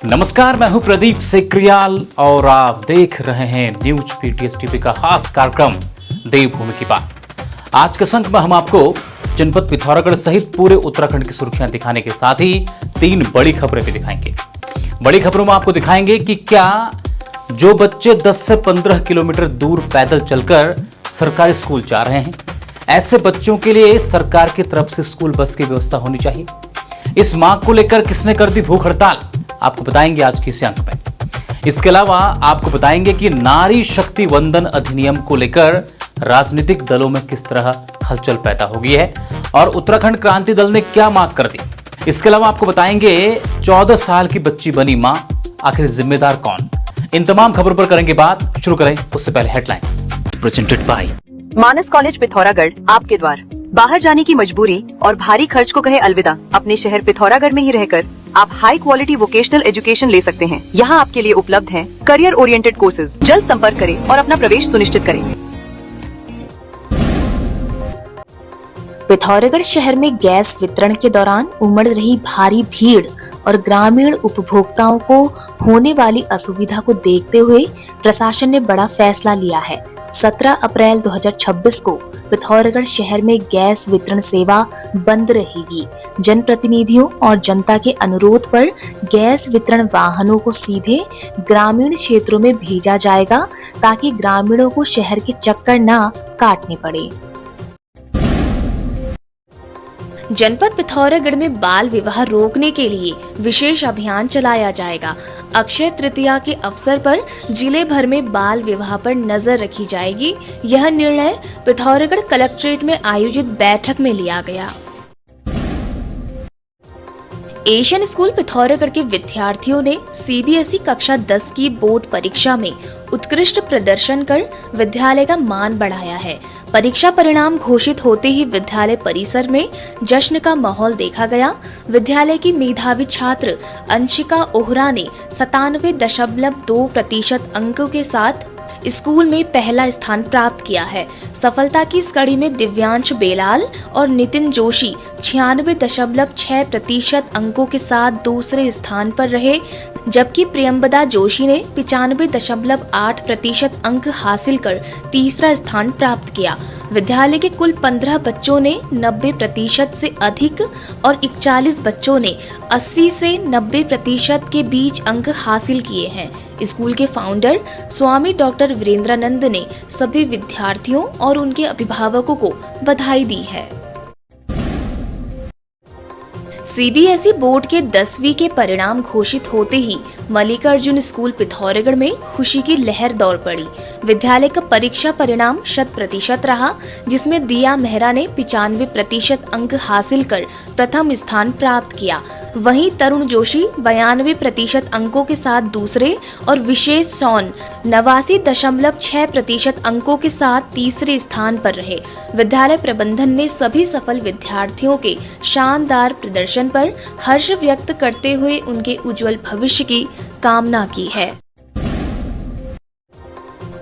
नमस्कार, मैं हूं प्रदीप सेक्रियाल और आप देख रहे हैं न्यूज पीटीएस टीवी का खास कार्यक्रम देवभूमि की बात। आज के संक में हम आपको जनपद पिथौरागढ़ सहित पूरे उत्तराखंड की सुर्खियां दिखाने के साथ ही 3 बड़ी खबरें भी दिखाएंगे। बड़ी खबरों में आपको दिखाएंगे कि क्या जो बच्चे 10 से 15 किलोमीटर दूर पैदल चलकर सरकारी स्कूल जा रहे हैं, ऐसे बच्चों के लिए सरकार की तरफ से स्कूल बस की व्यवस्था होनी चाहिए। इस मांग को लेकर किसने कर दी भूख हड़ताल, आपको बताएंगे आज की इस अंक में। इसके अलावा आपको बताएंगे कि नारी शक्ति वंदन अधिनियम को लेकर राजनीतिक दलों में किस तरह हलचल पैदा हो गई है और उत्तराखंड क्रांति दल ने क्या मांग कर दी। इसके अलावा आपको बताएंगे 14 साल की बच्ची बनी मां, आखिर जिम्मेदार कौन। इन तमाम खबरों पर करेंगे बात। शुरू करें उससे पहले headlines presented by Manas college Pithoragarh आपके द्वार। बाहर जाने की मजबूरी और भारी खर्च को कहे अलविदा, अपने शहर पिथौरागढ़ में ही रहकर आप हाई क्वालिटी वोकेशनल एजुकेशन ले सकते हैं। यहाँ आपके लिए उपलब्ध हैं करियर ओरिएंटेड कोर्सेज। जल्द संपर्क करें और अपना प्रवेश सुनिश्चित करें। पिथौरागढ़ शहर में गैस वितरण के दौरान उमड़ रही भारी भीड़ और ग्रामीण उपभोक्ताओं को होने वाली असुविधा को देखते हुए प्रशासन ने बड़ा फैसला लिया है। 17 अप्रैल 2026 को पिथौरागढ़ शहर में गैस वितरण सेवा बंद रहेगी। जनप्रतिनिधियों और जनता के अनुरोध पर गैस वितरण वाहनों को सीधे ग्रामीण क्षेत्रों में भेजा जाएगा ताकि ग्रामीणों को शहर के चक्कर न काटने पड़े। जनपद पिथौरागढ़ में बाल विवाह रोकने के लिए विशेष अभियान चलाया जाएगा। अक्षय तृतीया के अवसर पर जिले भर में बाल विवाह पर नजर रखी जाएगी। यह निर्णय पिथौरागढ़ कलेक्ट्रेट में आयोजित बैठक में लिया गया। एशियन स्कूल पिथौरागढ़ के विद्यार्थियों ने सीबीएसई कक्षा 10 की बोर्ड परीक्षा में उत्कृष्ट प्रदर्शन कर विद्यालय का मान बढ़ाया है। परीक्षा परिणाम घोषित होते ही विद्यालय परिसर में जश्न का माहौल देखा गया। विद्यालय की मेधावी छात्र अंशिका ओहरा ने 97.2% अंकों के साथ स्कूल में पहला स्थान प्राप्त किया है। सफलता की इस कड़ी में दिव्यांश बेलाल और नितिन जोशी 96.6% अंकों के साथ दूसरे स्थान पर रहे, जबकि प्रियंबदा जोशी ने 95.8% अंक हासिल कर तीसरा स्थान प्राप्त किया। विद्यालय के कुल 15 बच्चों ने 90% से अधिक और 41 बच्चों ने 80 से 90% के बीच अंक हासिल किए हैं। स्कूल के फाउंडर स्वामी डॉक्टर वीरेंद्रानंद ने सभी विद्यार्थियों और उनके अभिभावकों को बधाई दी है। सीबीएसई बोर्ड के 10वीं के परिणाम घोषित होते ही मल्लिकार्जुन स्कूल पिथौरागढ़ में खुशी की लहर दौड़ पड़ी। विद्यालय का परीक्षा परिणाम 100% रहा, जिसमें दिया मेहरा ने 95% अंक हासिल कर प्रथम स्थान प्राप्त किया। वहीं तरुण जोशी 92% अंकों के साथ दूसरे और विशेष सोन 89.6% अंकों के साथ तीसरे स्थान पर रहे। विद्यालय प्रबंधन ने सभी सफल विद्यार्थियों के शानदार प्रदर्शन पर हर्ष व्यक्त करते हुए उनके उज्जवल भविष्य की कामना की है।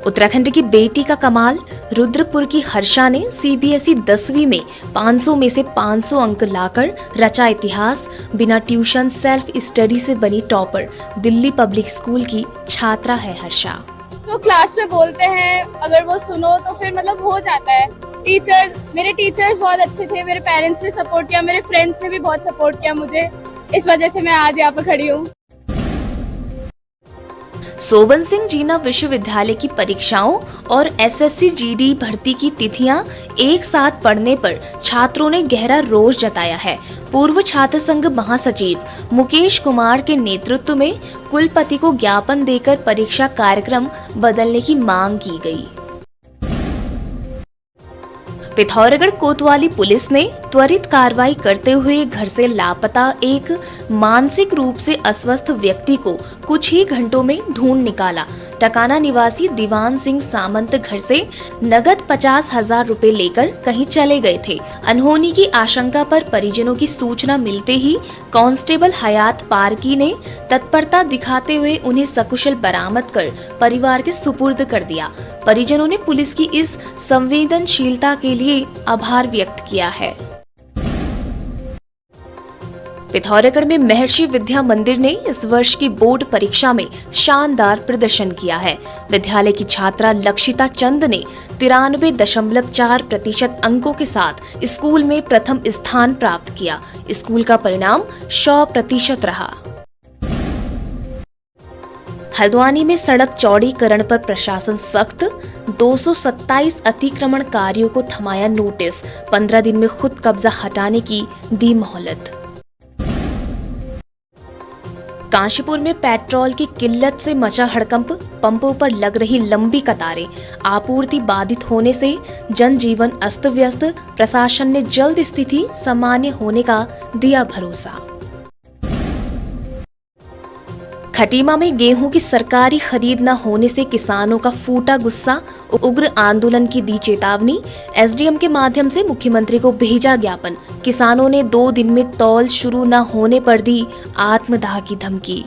उत्तराखंड की बेटी का कमाल, रुद्रपुर की हर्षा ने सीबीएसई 10वीं में 500 में से 500 अंक लाकर रचा इतिहास। बिना ट्यूशन सेल्फ स्टडी से बनी टॉपर। दिल्ली पब्लिक स्कूल की छात्रा है हर्षा। तो क्लास में बोलते हैं, अगर वो सुनो तो फिर मतलब हो जाता है। मेरे टीचर्स बहुत अच्छे थे, मेरे पेरेंट्स ने सपोर्ट किया, मेरे फ्रेंड्स ने भी बहुत सपोर्ट किया मुझे। इस वजह से मैं आज यहाँ पर खड़ी हूँ। सोबन सिंह जीना विश्वविद्यालय की परीक्षाओं और एसएससी जीडी भर्ती की तिथियां एक साथ पड़ने पर छात्रों ने गहरा रोष जताया है। पूर्व छात्र संघ महासचिव मुकेश कुमार के नेतृत्व में कुलपति को ज्ञापन देकर परीक्षा कार्यक्रम बदलने की मांग की गई। पिथौरागढ़ कोतवाली पुलिस ने त्वरित कार्रवाई करते हुए घर से लापता एक मानसिक रूप से अस्वस्थ व्यक्ति को कुछ ही घंटों में ढूंढ निकाला। टकाना निवासी दीवान सिंह सामंत घर से नगद 50,000 रुपए लेकर कहीं चले गए थे। अनहोनी की आशंका पर परिजनों की सूचना मिलते ही कांस्टेबल हयात पारकी ने तत्परता दिखाते हुए उन्हें सकुशल बरामद कर परिवार के सुपुर्द कर दिया। परिजनों ने पुलिस की इस संवेदनशीलता के लिए आभार व्यक्त किया है। पिथौरागढ़ में महर्षि विद्या मंदिर ने इस वर्ष की बोर्ड परीक्षा में शानदार प्रदर्शन किया है। विद्यालय की छात्रा लक्षिता चंद ने 93.4% अंकों के साथ स्कूल में प्रथम स्थान प्राप्त किया। स्कूल का परिणाम 100% रहा। हल्द्वानी में सड़क चौड़ीकरण पर प्रशासन सख्त, 227 अतिक्रमणकारियों को थमाया नोटिस, 15 दिन में खुद कब्जा हटाने की दी मोहलत। काशीपुर में पेट्रोल की किल्लत से मचा हड़कंप, पंपों पर लग रही लंबी कतारें, आपूर्ति बाधित होने से जनजीवन अस्त व्यस्त, प्रशासन ने जल्द स्थिति सामान्य होने का दिया भरोसा। खटीमा में गेहूं की सरकारी खरीद न होने से किसानों का फूटा गुस्सा, उग्र आंदोलन की दी चेतावनी, एसडीएम के माध्यम से मुख्यमंत्री को भेजा ज्ञापन, किसानों ने 2 दिन में तौल शुरू न होने पर दी आत्मदाह की धमकी।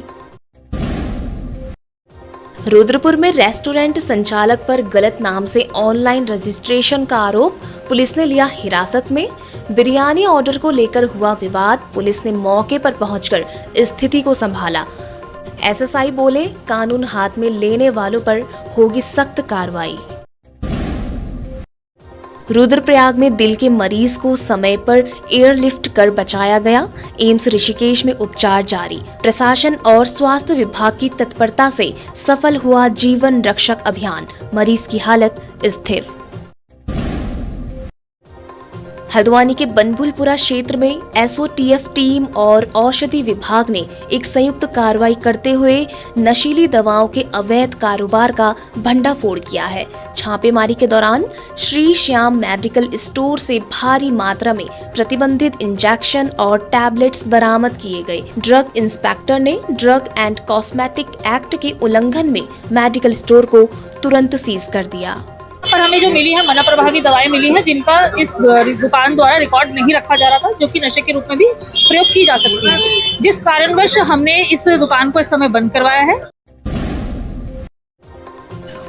रुद्रपुर में रेस्टोरेंट संचालक पर गलत नाम से ऑनलाइन रजिस्ट्रेशन का आरोप, पुलिस ने लिया हिरासत में। बिरयानी ऑर्डर को लेकर हुआ विवाद, पुलिस ने मौके पर पहुंचकर स्थिति को संभाला। एसएसआई बोले, कानून हाथ में लेने वालों पर होगी सख्त कार्रवाई। रुद्रप्रयाग में दिल के मरीज को समय पर एयरलिफ्ट कर बचाया गया, एम्स ऋषिकेश में उपचार जारी। प्रशासन और स्वास्थ्य विभाग की तत्परता से सफल हुआ जीवन रक्षक अभियान, मरीज की हालत स्थिर। हल्द्वानी के बनभुलपुरा क्षेत्र में एसओटीएफ टीम और औषधि विभाग ने एक संयुक्त कार्रवाई करते हुए नशीली दवाओं के अवैध कारोबार का भंडाफोड़ किया है। छापेमारी के दौरान श्री श्याम मेडिकल स्टोर से भारी मात्रा में प्रतिबंधित इंजेक्शन और टैबलेट्स बरामद किए गए। ड्रग इंस्पेक्टर ने ड्रग एंड कॉस्मेटिक एक्ट के उल्लंघन में मेडिकल स्टोर को तुरंत सीज कर दिया। पर हमें जो मिली है मना प्रभावी दवाएं मिली है, जिनका इस दुकान द्वारा रिकॉर्ड नहीं रखा जा रहा था, जो कि नशे के रूप में भी प्रयोग की जा सकती है, जिस कारणवश हमने इस दुकान को इस समय बंद करवाया है।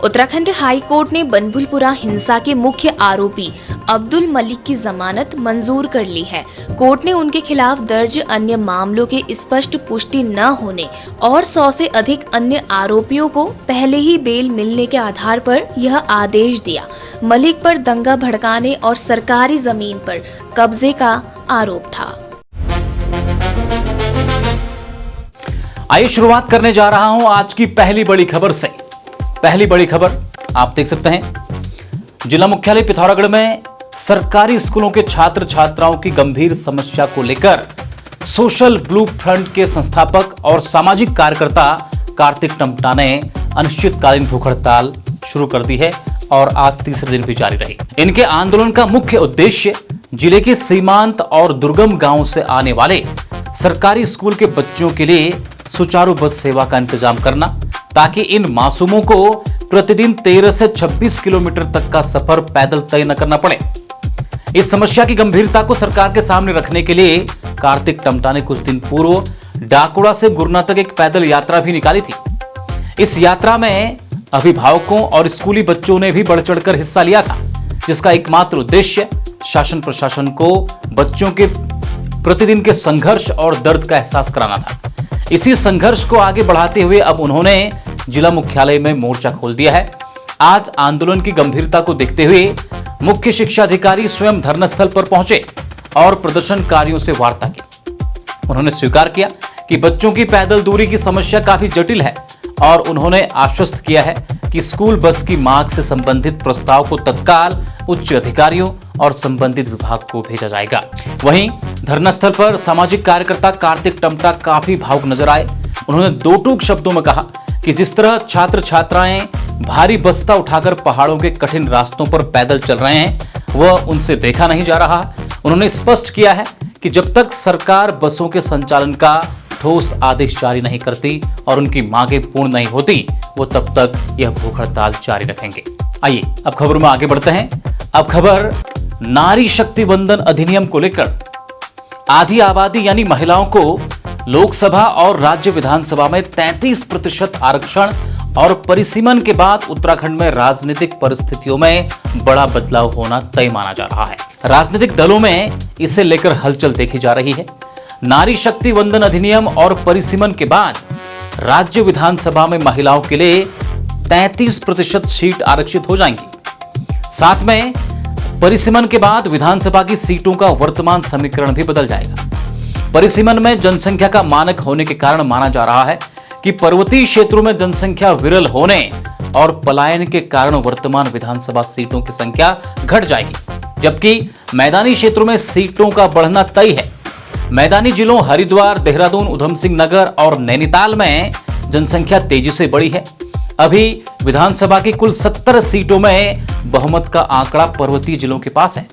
उत्तराखंड हाई कोर्ट ने बनभुलपुरा हिंसा के मुख्य आरोपी अब्दुल मलिक की जमानत मंजूर कर ली है। कोर्ट ने उनके खिलाफ दर्ज अन्य मामलों के स्पष्ट पुष्टि न होने और 100 से अधिक अन्य आरोपियों को पहले ही बेल मिलने के आधार पर यह आदेश दिया। मलिक पर दंगा भड़काने और सरकारी जमीन पर कब्जे का आरोप था। आइए शुरुआत करने जा रहा हूं आज की पहली बड़ी खबर से। पहली बड़ी खबर आप देख सकते हैं, जिला मुख्यालय पिथौरागढ़ में सरकारी स्कूलों के छात्र छात्राओं की गंभीर समस्या को लेकर सोशल ब्लू फ्रंट के संस्थापक और सामाजिक कार्यकर्ता कार्तिक टमटा ने अनिश्चितकालीन भूख हड़ताल शुरू कर दी है और आज तीसरे दिन भी जारी रही। इनके आंदोलन का मुख्य उद्देश्य जिले के सीमांत और दुर्गम गांवों से आने वाले सरकारी स्कूल के बच्चों के लिए सुचारू बस सेवा का इंतजाम करना, ताकि इन मासूमों को प्रतिदिन 13 से 26 किलोमीटर तक का सफर पैदल तय न करना पड़े। इस समस्या की गंभीरता को सरकार के सामने रखने के लिए कार्तिक टमटा ने कुछ दिन पूर्व डाकुड़ा से गुरना तक एक पैदल यात्रा भी निकाली थी। इस यात्रा में अभिभावकों और स्कूली बच्चों ने भी बढ़ चढ़कर हिस्सा लिया था, जिसका एकमात्र उद्देश्य शासन प्रशासन को बच्चों के प्रतिदिन के संघर्ष और दर्द का एहसास कराना था। इसी संघर्ष को आगे बढ़ाते हुए अब उन्होंने जिला मुख्यालय में मोर्चा खोल दिया है। आज आंदोलन की गंभीरता को देखते हुए मुख्य शिक्षा अधिकारी स्वयं धरना स्थल पर पहुंचे और प्रदर्शनकारियों से वार्ता की। उन्होंने स्वीकार किया कि बच्चों की पैदल दूरी की समस्या काफी जटिल है और उन्होंने आश्वस्त किया है कि स्कूल बस की मांग से संबंधित प्रस्ताव को तत्काल उच्च अधिकारियों और संबंधित विभाग को भेजा जाएगा। वहीं धरना स्थल पर सामाजिक कार्यकर्ता कार्तिक टमटा काफी भावुक नजर आए। उन्होंने दो टूक शब्दों में कहा कि जिस तरह छात्र छात्राएं भारी बस्ता उठाकर पहाड़ों के कठिन रास्तों पर पैदल चल रहे हैं, वह उनसे देखा नहीं जा रहा। उन्होंने स्पष्ट किया है कि जब तक सरकार बसों के संचालन का ठोस आदेश जारी नहीं करती और उनकी मांगें पूर्ण नहीं होती, वो तब तक यह भूख हड़ताल जारी रखेंगे। आइए अब खबर में आगे बढ़ते हैं। अब खबर नारी शक्ति वंदन अधिनियम को लेकर। आधी आबादी यानी महिलाओं को लोकसभा और राज्य विधानसभा में 33% आरक्षण और परिसीमन के बाद उत्तराखंड में राजनीतिक परिस्थितियों में बड़ा बदलाव होना तय माना जा रहा है। राजनीतिक दलों में इसे लेकर हलचल देखी जा रही है। नारी शक्ति वंदन अधिनियम और परिसीमन के बाद राज्य विधानसभा में महिलाओं के लिए 33% सीट आरक्षित हो जाएंगी। साथ में परिसीमन के बाद विधानसभा की सीटों का वर्तमान समीकरण भी बदल जाएगा। परिसीमन में जनसंख्या का मानक होने के कारण माना जा रहा है कि पर्वतीय क्षेत्रों में जनसंख्या विरल होने और पलायन के कारण वर्तमान विधानसभा सीटों की संख्या घट जाएगी, जबकि मैदानी क्षेत्रों में सीटों का बढ़ना तय है। मैदानी जिलों हरिद्वार, देहरादून, उधम सिंह नगर और नैनीताल में जनसंख्या तेजी से बढ़ी है। अभी विधानसभा की कुल 70 सीटों में बहुमत का आंकड़ा पर्वतीय जिलों के पास है।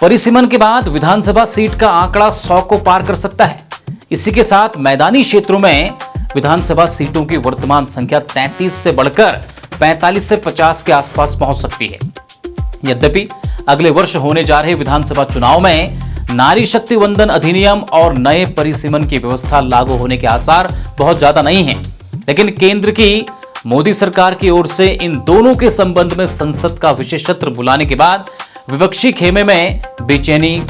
परिसीमन के बाद विधानसभा सीट का आंकड़ा 100 को पार कर सकता है। इसी के साथ मैदानी क्षेत्रों में विधानसभा सीटों की वर्तमान संख्या 33 से बढ़कर 45 से 50 के आसपास पहुंच सकती है। यद्यपि अगले वर्ष होने जा रहे विधानसभा चुनाव में नारी शक्ति वंदन अधिनियम और नए परिसीमन की व्यवस्था लागू होने के आसार बहुत ज्यादा नहीं हैं। लेकिन केंद्र की मोदी सरकार की ओर से इन दोनों के संबंध में संसद का विशेष सत्र बुलाने के बाद विपक्षी खेमे में बेचैनी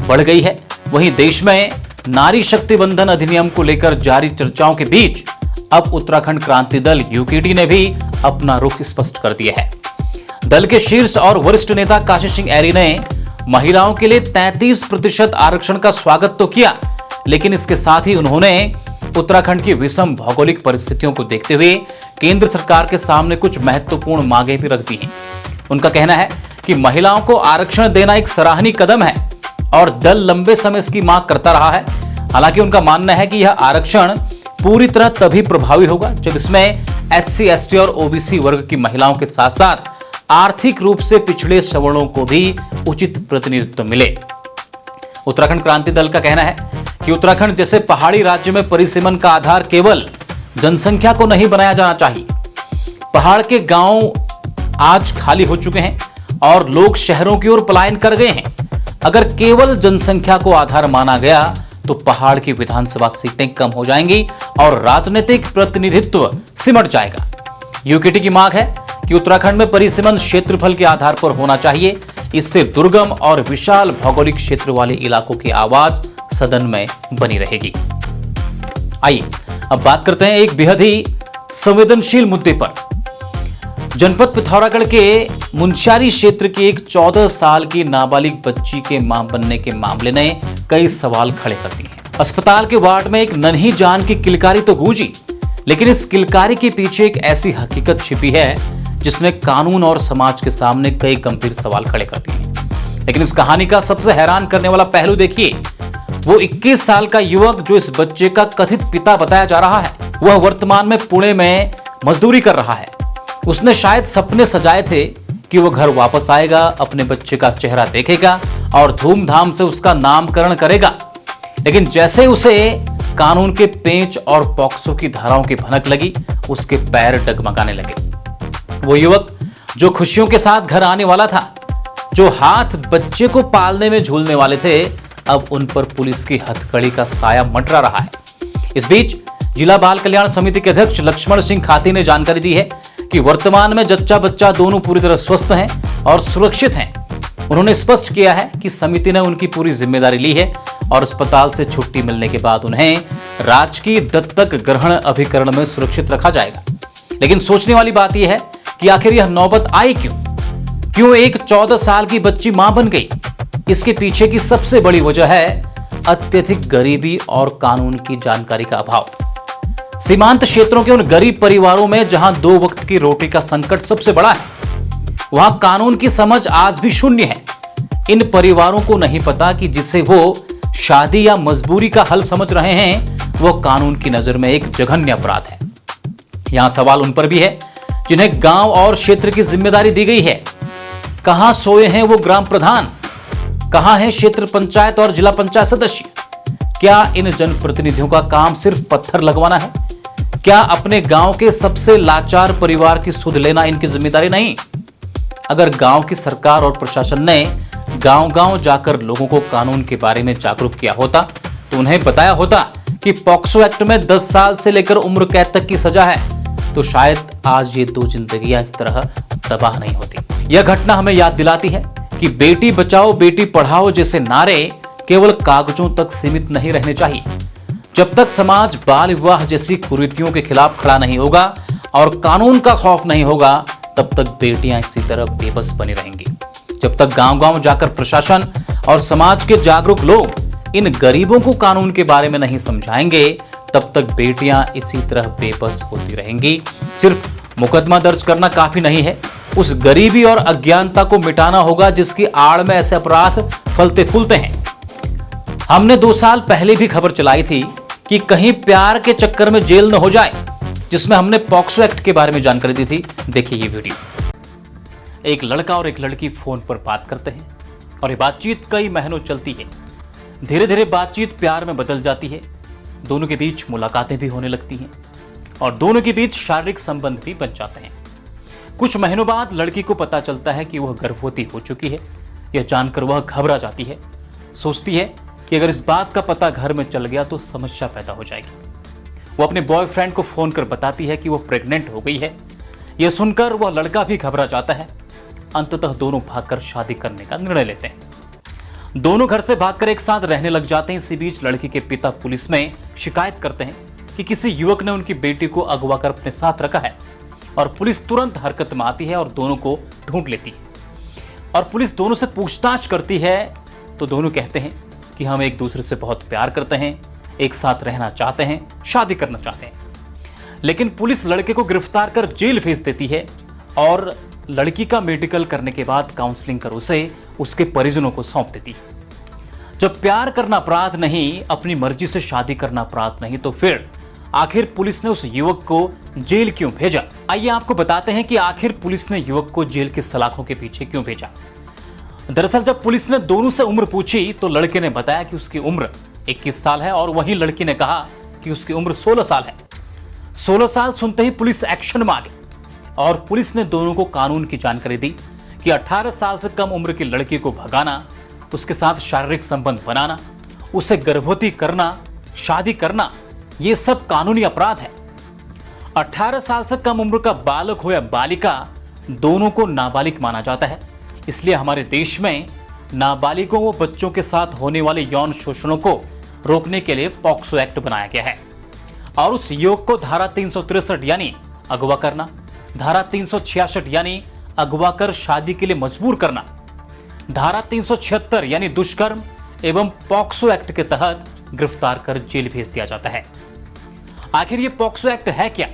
बढ़ गई है। वहीं देश में नारी शक्ति वंदन अधिनियम को लेकर जारी चर्चाओं के बीच अब उत्तराखंड क्रांति दल यूकेटी ने भी अपना रुख स्पष्ट कर दिया है। दल के शीर्ष और वरिष्ठ नेता काशी सिंह ऐरी ने महिलाओं के लिए 33% आरक्षण का स्वागत तो किया, लेकिन इसके साथ ही उन्होंने उत्तराखंड की विषम भौगोलिक परिस्थितियों को देखते हुए केंद्र सरकार के सामने कुछ महत्वपूर्ण मांगे भी रख दी हैं। उनका कहना है कि महिलाओं को आरक्षण देना एक सराहनीय कदम है और दल लंबे समय इसकी मांग करता रहा है। हालांकि उनका मानना है कि यह आरक्षण पूरी तरह तभी प्रभावी होगा जब इसमें SC, ST और OBC वर्ग की महिलाओं के साथ साथ आर्थिक रूप से पिछड़े सवर्णों को भी उचित प्रतिनिधित्व मिले। उत्तराखंड क्रांति दल का कहना है कि उत्तराखंड जैसे पहाड़ी राज्य में परिसीमन का आधार केवल जनसंख्या को नहीं बनाया जाना चाहिए। पहाड़ के गांव आज खाली हो चुके हैं और लोग शहरों की ओर पलायन कर गए हैं। अगर केवल जनसंख्या को आधार माना गया तो पहाड़ की विधानसभा सीटें कम हो जाएंगी और राजनीतिक प्रतिनिधित्व सिमट जाएगा। यूकेटी की मांग है कि उत्तराखंड में परिसीमन क्षेत्रफल के आधार पर होना चाहिए। इससे दुर्गम और विशाल भौगोलिक क्षेत्र वाले इलाकों की आवाज सदन में बनी रहेगी। आइए अब बात करते हैं एक बेहद ही संवेदनशील मुद्दे पर। जनपद पिथौरागढ़ के मुंशियारी क्षेत्र की एक 14 साल की नाबालिग बच्ची के मां बनने के मामले ने कई सवाल खड़े कर दिए हैं। अस्पताल के वार्ड में एक नन्ही जान की किलकारी तो गूंजी, लेकिन इस किलकारी के पीछे एक ऐसी हकीकत छिपी है जिसने कानून और समाज के सामने कई गंभीर सवाल खड़े कर दिए। लेकिन इस कहानी का सबसे हैरान करने वाला पहलू देखिए, वो 21 साल का युवक जो इस बच्चे का कथित पिता बताया जा रहा है, वह वर्तमान में पुणे में मजदूरी कर रहा है। उसने शायद सपने सजाए थे कि वह घर वापस आएगा, अपने बच्चे का चेहरा देखेगा और धूमधाम से उसका नामकरण करेगा। लेकिन जैसे उसे कानून के पेंच और पॉक्सो की धाराओं की भनक लगी, उसके पैर डगमगाने लगे। वो युवक जो खुशियों के साथ घर आने वाला था, जो हाथ बच्चे को पालने में झूलने वाले थे, अब उन पर पुलिस की हथकड़ी का साया मंडरा रहा है। इस बीच जिला बाल कल्याण समिति के अध्यक्ष लक्ष्मण सिंह खाती ने जानकारी दी है कि वर्तमान में जच्चा बच्चा दोनों पूरी तरह स्वस्थ हैं और सुरक्षित हैं। उन्होंने स्पष्ट किया है कि समिति ने उनकी पूरी जिम्मेदारी ली है और अस्पताल से छुट्टी मिलने के बाद उन्हें राजकीय दत्तक ग्रहण अभिकरण में सुरक्षित रखा जाएगा। लेकिन सोचने वाली बात यह है कि आखिर यह नौबत आई क्यों एक 14 साल की बच्ची मां बन गई? इसके पीछे की सबसे बड़ी वजह है अत्यधिक गरीबी और कानून की जानकारी का अभाव। सीमांत क्षेत्रों के उन गरीब परिवारों में जहां 2 वक्त की रोटी का संकट सबसे बड़ा है, वहां कानून की समझ आज भी शून्य है। इन परिवारों को नहीं पता कि जिसे वो शादी या मजबूरी का हल समझ रहे हैं, वो कानून की नजर में एक जघन्य अपराध है। यहां सवाल उन पर भी है जिन्हें गांव और क्षेत्र की जिम्मेदारी दी गई है। कहां सोए हैं वो ग्राम प्रधान? कहां है क्षेत्र पंचायत और जिला पंचायत सदस्य? क्या इन जनप्रतिनिधियों का काम सिर्फ पत्थर लगवाना है? क्या अपने गांव के सबसे लाचार परिवार की सुध लेना इनकी जिम्मेदारी नहीं? अगर गांव की सरकार और प्रशासन ने गांव-गांव जाकर लोगों को कानून के बारे में जागरूक किया होता तो उन्हें बताया होता कि पॉक्सो एक्ट में 10 साल से लेकर उम्र कैद तक की सजा है, तो शायद आज ये 2 जिंदगियां इस तरह तबाह नहीं होती। यह घटना हमें याद दिलाती है कि बेटी बचाओ बेटी पढ़ाओ जैसे नारे केवल कागजों तक सीमित नहीं रहने चाहिए। जब तक समाज बाल विवाह जैसी कुरीतियों के खिलाफ खड़ा नहीं होगा और कानून का खौफ नहीं होगा, तब तक बेटियां इसी तरह बेबस बनी रहेंगी। जब तक गांव-गांव जाकर प्रशासन और समाज के जागरूक लोग इन गरीबों को कानून के बारे में नहीं समझाएंगे, तब तक बेटियां इसी तरह बेबस होती रहेंगी। सिर्फ मुकदमा दर्ज करना काफी नहीं है, उस गरीबी और अज्ञानता को मिटाना होगा जिसकी आड़ में ऐसे अपराध फलते फूलते हैं। हमने 2 साल पहले भी खबर चलाई थी कि कहीं प्यार के चक्कर में जेल न हो जाए, जिसमें हमने पॉक्सो एक्ट के बारे में जानकारी दी थी। देखिए ये वीडियो। एक लड़का और एक लड़की फोन पर बात करते हैं और ये बातचीत कई महीनों चलती है। धीरे धीरे बातचीत प्यार में बदल जाती है, दोनों के बीच मुलाकातें भी होने लगती हैं और दोनों के बीच शारीरिक संबंध भी बन जाते हैं। कुछ महीनों बाद लड़की को पता चलता है कि वह गर्भवती हो चुकी है। यह जानकर वह घबरा जाती है, सोचती है कि अगर इस बात का पता घर में चल गया तो समस्या पैदा हो जाएगी। वो अपने बॉयफ्रेंड को फोन कर बताती है कि वो प्रेग्नेंट हो गई है। यह सुनकर वह लड़का भी घबरा जाता है। अंततः दोनों भागकर शादी करने का निर्णय लेते हैं। दोनों घर से भागकर एक साथ रहने लग जाते हैं। इसी बीच लड़की के पिता पुलिस में शिकायत करते हैं कि किसी युवक ने उनकी बेटी को अगवा कर अपने साथ रखा है और पुलिस तुरंत हरकत में आती है और दोनों को ढूंढ लेती है। और पुलिस दोनों से पूछताछ करती है तो दोनों कहते हैं कि हम एक दूसरे से बहुत प्यार करते हैं, एक साथ रहना चाहते हैं, शादी करना चाहते हैं। लेकिन पुलिस लड़के को गिरफ्तार कर जेल भेज देती है और लड़की का मेडिकल करने के बाद काउंसलिंग कर उसे उसके परिजनों को सौंप देती है। जब प्यार करना अपराध नहीं, अपनी मर्जी से शादी करना अपराध नहीं, तो फिर आखिर पुलिस ने उस युवक को जेल क्यों भेजा? आइए आपको बताते हैं कि आखिर पुलिस ने युवक को जेल की सलाखों के पीछे क्यों भेजा। दरअसल जब पुलिस ने दोनों से उम्र पूछी तो लड़के ने बताया कि उसकी उम्र 21 साल है और वहीं लड़की ने कहा कि उसकी उम्र 16 साल है। 16 साल सुनते ही पुलिस एक्शन में आ गई और पुलिस ने दोनों को कानून की जानकारी दी कि 18 साल से कम उम्र की लड़की को भगाना, उसके साथ शारीरिक संबंध बनाना, उसे गर्भवती करना, शादी करना, ये सब कानूनी अपराध है। 18 साल से कम उम्र का बालक हो या बालिका, दोनों को नाबालिग माना जाता है। इसलिए हमारे देश में नाबालिगों व बच्चों के साथ होने वाले यौन शोषणों को रोकने के लिए पॉक्सो एक्ट बनाया गया है और उस युवक को धारा 363 यानी अगवा करना, धारा 366 यानी अगवा कर शादी के लिए मजबूर करना, धारा 376 यानी दुष्कर्म एवं पॉक्सो एक्ट के तहत गिरफ्तार कर जेल भेज दिया जाता है। आखिर ये पॉक्सो एक्ट है क्या?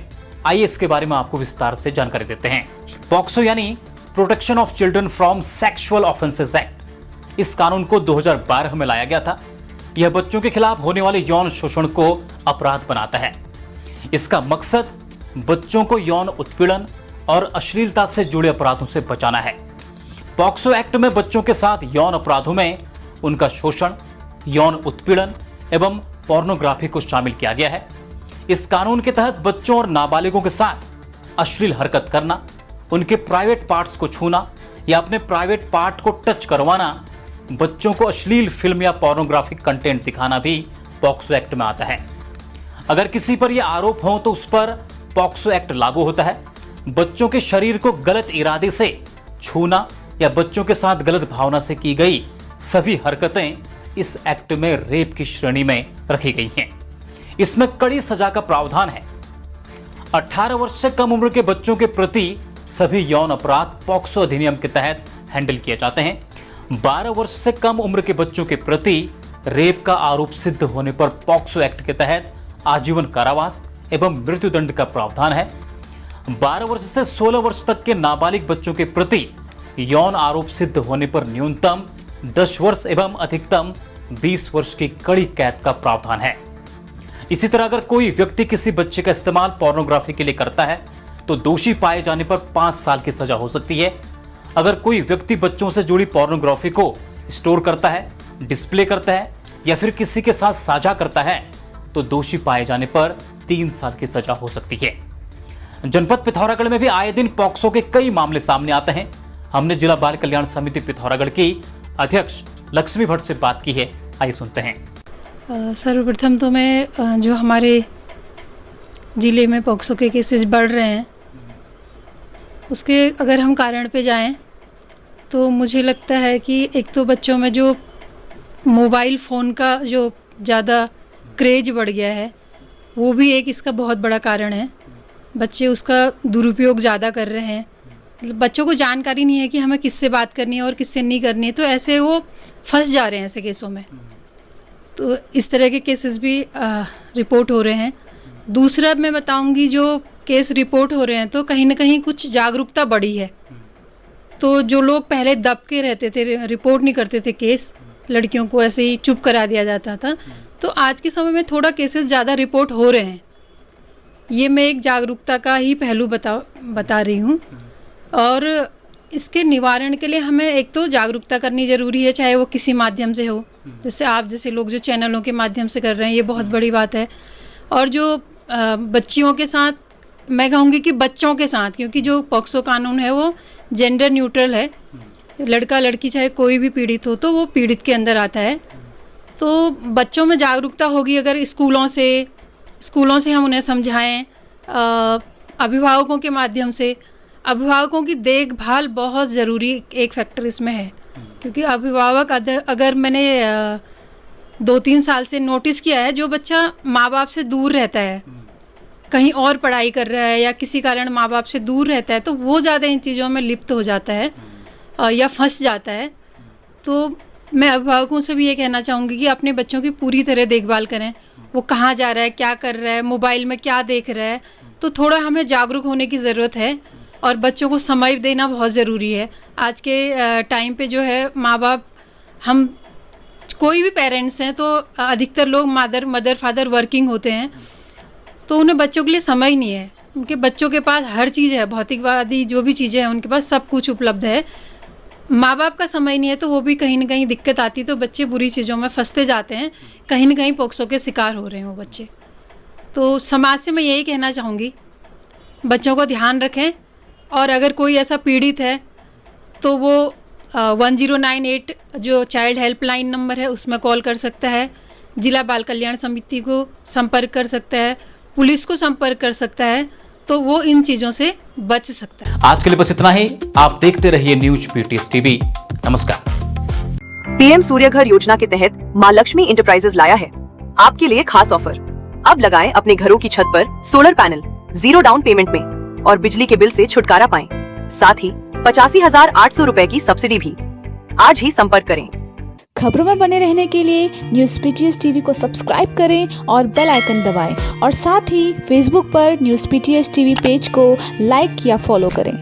आइए इसके बारे में आपको विस्तार से जानकारी देते हैं। पॉक्सो यानी protection of children from sexual offences act. इस कानून को 2012 में लाया गया था। यह बच्चों के खिलाफ होने वाले यौन शोषण को अपराध बनाता है। इसका मकसद बच्चों को यौन उत्पीड़न और अश्लीलता से जुड़े अपराधों से बचाना है। पॉक्सो एक्ट में बच्चों के साथ यौन अपराधों में उनका शोषण, यौन उत्पीड़न एवं पोर्नोग्राफी को शामिल किया गया है। इस कानून के तहत बच्चों और नाबालिगों के साथ अश्लील हरकत करना, उनके प्राइवेट पार्ट्स को छूना या अपने प्राइवेट पार्ट को टच करवाना, बच्चों को अश्लील फिल्म या पोर्नोग्राफिक कंटेंट दिखाना भी पॉक्सो एक्ट में आता है। अगर किसी पर यह आरोप हो तो उस पर पॉक्सो एक्ट लागू होता है। बच्चों के शरीर को गलत इरादे से छूना या बच्चों के साथ गलत भावना से की गई सभी हरकतें इस एक्ट में रेप की श्रेणी में रखी गई हैं। इसमें कड़ी सजा का प्रावधान है। 18 वर्ष से कम उम्र के बच्चों के प्रति सभी यौन अपराध पॉक्सो अधिनियम के तहत हैंडल किए जाते हैं। 12 वर्ष से कम उम्र के बच्चों के प्रति रेप का आरोप सिद्ध होने पर पॉक्सो एक्ट के तहत आजीवन कारावास एवं मृत्युदंड का प्रावधान है। 12 वर्ष से 16 वर्ष तक के नाबालिग बच्चों के प्रति यौन आरोप सिद्ध होने पर न्यूनतम 10 वर्ष एवं अधिकतम 20 वर्ष की कड़ी कैद का प्रावधान है। इसी तरह अगर कोई व्यक्ति किसी बच्चे का इस्तेमाल पोर्नोग्राफी के लिए करता है तो दोषी पाए जाने पर 5 साल की सजा हो सकती है। अगर कोई व्यक्ति बच्चों से जुड़ी पोर्नोग्राफी को स्टोर करता है, डिस्प्ले करता है या फिर किसी के साथ साझा करता है तो दोषी पाए जाने पर 3 साल की सजा हो सकती है। जनपद पिथौरागढ़ में भी आए दिन पॉक्सो के कई मामले सामने आते हैं। हमने जिला बाल कल्याण समिति पिथौरागढ़ की अध्यक्ष लक्ष्मी भट्ट से बात की है, आइए सुनते हैं। सर्वप्रथम तो मैं जो हमारे ज़िले में पॉक्सो के केसेस बढ़ रहे हैं उसके अगर हम कारण पे जाएं तो मुझे लगता है कि एक तो बच्चों में जो मोबाइल फ़ोन का जो ज़्यादा क्रेज बढ़ गया है वो भी एक इसका बहुत बड़ा कारण है। बच्चे उसका दुरुपयोग ज़्यादा कर रहे हैं। मतलब बच्चों को जानकारी नहीं है कि हमें किससे बात करनी है और किससे नहीं करनी है, तो ऐसे वो फंस जा रहे हैं ऐसे केसों में। तो इस तरह के केसेस भी रिपोर्ट हो रहे हैं। दूसरा मैं बताऊंगी, जो केस रिपोर्ट हो रहे हैं तो कहीं ना कहीं कुछ जागरूकता बढ़ी है। तो जो लोग पहले दब के रहते थे, रिपोर्ट नहीं करते थे केस, लड़कियों को ऐसे ही चुप करा दिया जाता था, तो आज के समय में थोड़ा केसेस ज़्यादा रिपोर्ट हो रहे हैं। ये मैं एक जागरूकता का ही पहलू बता रही हूँ। और इसके निवारण के लिए हमें एक तो जागरूकता करनी ज़रूरी है, चाहे वो किसी माध्यम से हो, जैसे आप जैसे लोग जो चैनलों के माध्यम से कर रहे हैं, ये बहुत बड़ी बात है। और जो बच्चियों के साथ, मैं कहूँगी कि बच्चों के साथ, क्योंकि जो पॉक्सो कानून है वो जेंडर न्यूट्रल है, लड़का लड़की चाहे कोई भी पीड़ित हो तो वो पीड़ित के अंदर आता है। तो बच्चों में जागरूकता होगी अगर स्कूलों से हम उन्हें समझाएं, अभिभावकों के माध्यम से। अभिभावकों की देखभाल बहुत ज़रूरी एक फैक्टर इसमें है, क्योंकि अभिभावक अगर मैंने 2-3 साल से नोटिस किया है, जो बच्चा माँ बाप से दूर रहता है, कहीं और पढ़ाई कर रहा है या किसी कारण माँ बाप से दूर रहता है, तो वो ज़्यादा इन चीज़ों में लिप्त हो जाता है या फंस जाता है। तो मैं अभिभावकों से भी ये कहना चाहूँगी कि अपने बच्चों की पूरी तरह देखभाल करें। वो कहाँ जा रहा है, क्या कर रहा है, मोबाइल में क्या देख रहा है, तो थोड़ा हमें जागरूक होने की ज़रूरत है। और बच्चों को समय देना बहुत ज़रूरी है। आज के टाइम पे जो है माँ बाप, हम कोई भी पेरेंट्स हैं तो अधिकतर लोग मदर फादर वर्किंग होते हैं, तो उन्हें बच्चों के लिए समय नहीं है। उनके बच्चों के पास हर चीज़ है, भौतिकवादी जो भी चीज़ें हैं उनके पास सब कुछ उपलब्ध है, माँ बाप का समय नहीं है, तो वो भी कहीं ना कहीं दिक्कत आती है। तो बच्चे बुरी चीज़ों में फंसते जाते हैं, कहीं ना कहीं पॉक्सो के शिकार हो रहे हैं वो बच्चे। तो समाज से मैं यही कहना चाहूँगी, बच्चों को ध्यान रखें। और अगर कोई ऐसा पीड़ित है तो वो 1098 जो चाइल्ड हेल्पलाइन नंबर है उसमें कॉल कर सकता है, जिला बाल कल्याण समिति को संपर्क कर सकता है, पुलिस को संपर्क कर सकता है, तो वो इन चीज़ों से बच सकता है। आज के लिए बस इतना ही। आप देखते रहिए न्यूज पीटीएस टीवी। नमस्कार। पीएम सूर्य घर योजना के तहत मां लक्ष्मी इंटरप्राइजेज लाया है आपके लिए खास ऑफर। अब लगाएं अपने घरों की छत पर सोलर पैनल 0 डाउन पेमेंट में और बिजली के बिल से छुटकारा पाएं। साथ ही 85,800 रुपए की सब्सिडी भी। आज ही संपर्क करें। खबरों में बने रहने के लिए न्यूज़ पीटीएस टीवी को सब्सक्राइब करें और बेल आइकन दबाएं और साथ ही फेसबुक पर न्यूज़ पीटीएस टीवी पेज को लाइक या फॉलो करें।